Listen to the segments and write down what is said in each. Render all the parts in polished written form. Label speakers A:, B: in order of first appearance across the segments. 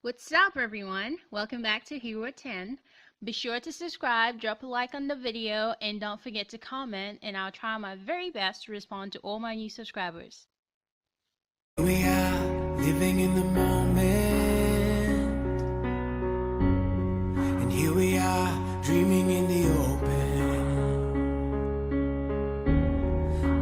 A: What's up, everyone? Welcome back to Hero 10. Be sure to subscribe, drop a like on the video, and don't forget to comment, and I'll try my very best to respond to all my new subscribers.
B: We are living in the moment, and here we are dreaming in the open.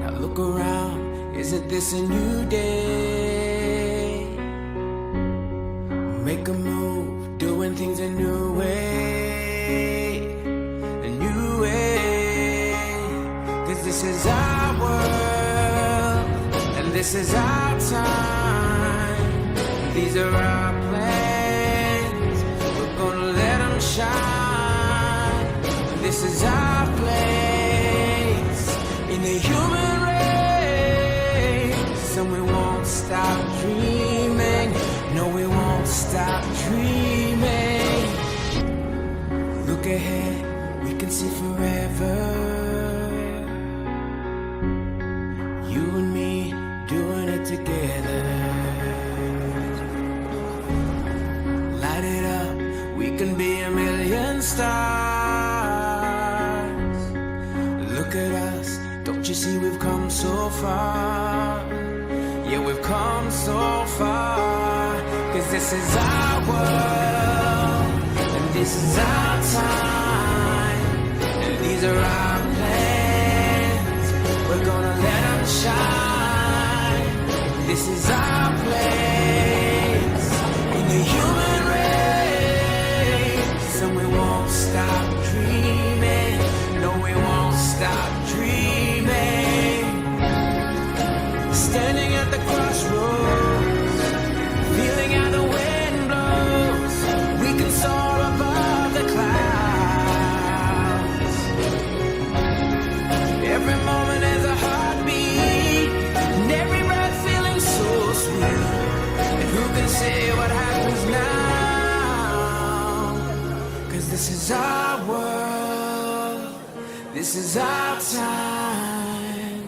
B: Now look around, isn't this a new day? Make a move, doing things a new way, a new way. 'Cause this is our world, and this is our time. These are our plans, we're gonna let them shine. This is our place in the human race, and we won't stop dreaming. No, we won't stop dreaming. Look ahead, we can see forever. You and me doing it together. Light it up, we can be a million stars. Look at us, don't you see we've come so far? Yeah, we've come so far. 'Cause this is our world, and this is our time, and these are our plans. We're gonna let them shine. This is our place in the human race, and we won't stop dreaming. No, we won't stop dreaming. Standing at the crossroads, feeling how the wind blows. We can soar above the clouds. Every moment is a heartbeat, and every breath feeling so sweet. And who can say what happens now? 'Cause this is our world, this is our time.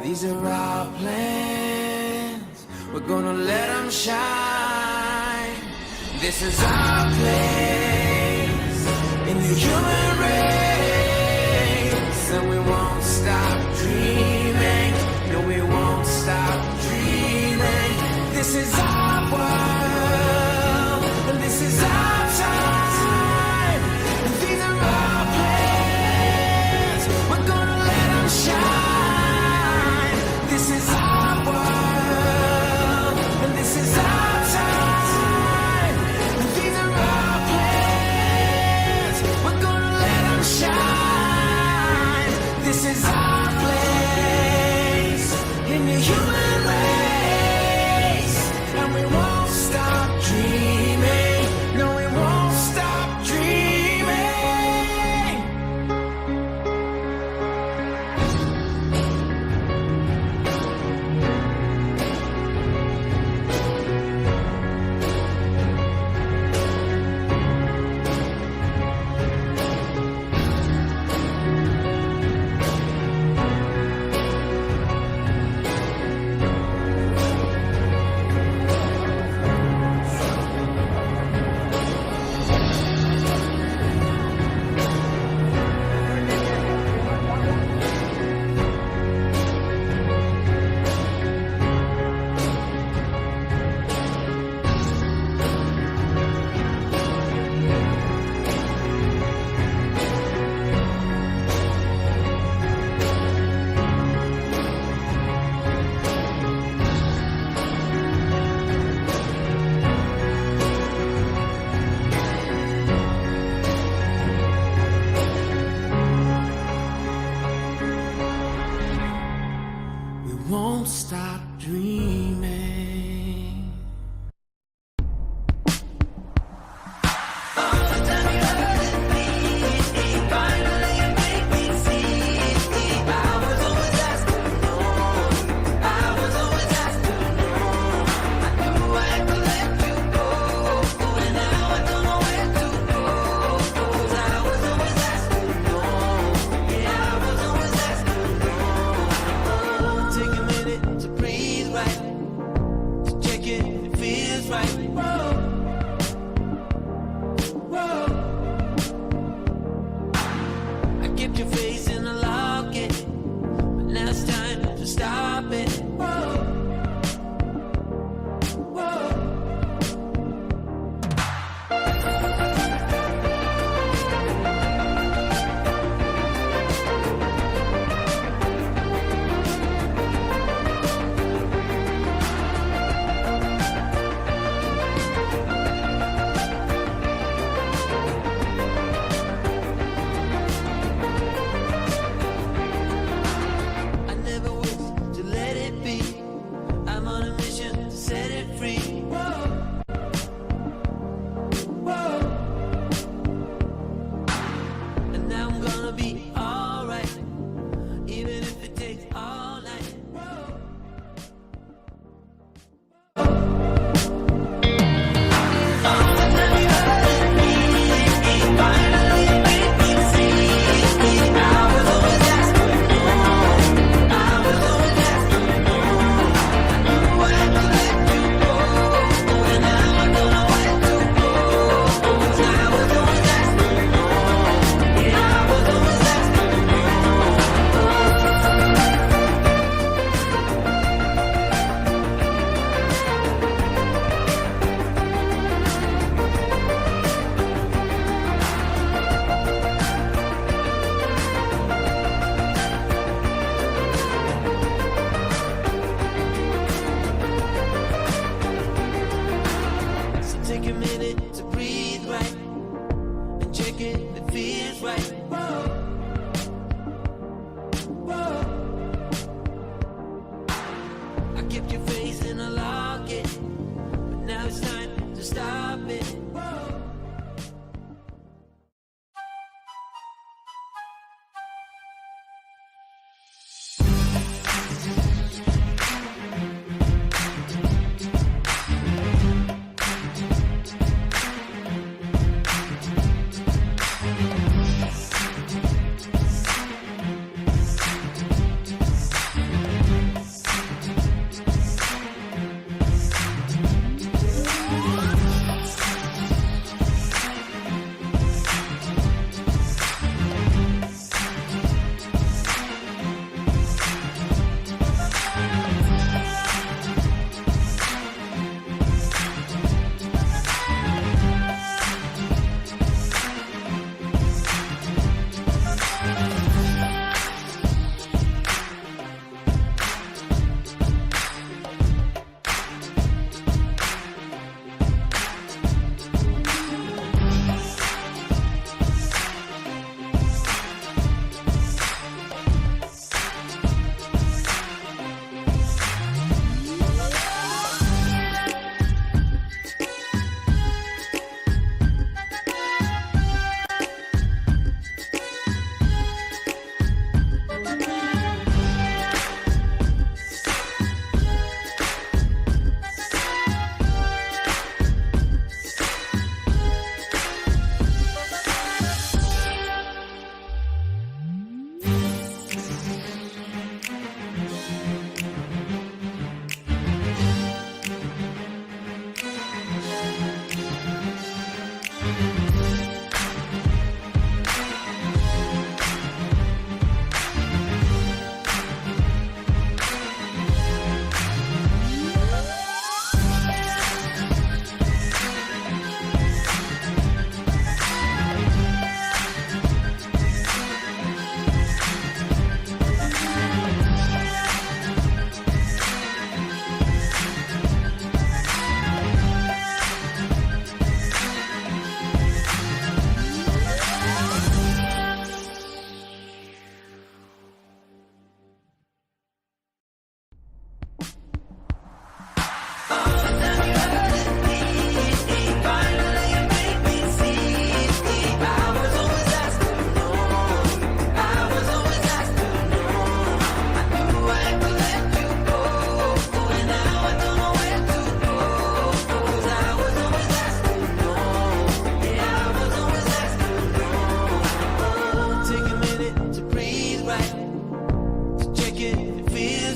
B: These are our plans, we're gonna let them shine. This is our place in the human race, and we won't stop dreaming. No, we won't stop dreaming. This is our world, and this is our time. And these are our plans, we're gonna let them shine. This is our world, and this is our time. And these are our plans, we're gonna let them shine. This is our place in the human race, and we won't stop dreaming. No, we won't stop dreaming. We won't stop dreaming.
C: Take a minute to breathe right.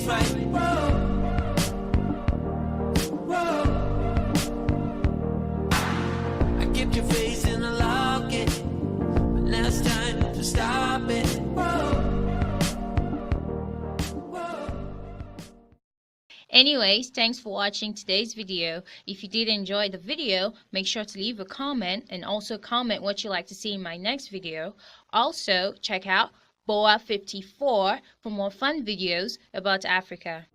B: is right. Whoa. Whoa. I kept your face in a locket, but now it's time to stop it. Whoa.
A: Anyways, thanks for watching today's video. If you did enjoy the video, make sure to leave a comment and also comment what you'd like to see in my next video. Also, check out Boa 54 for more fun videos about Africa.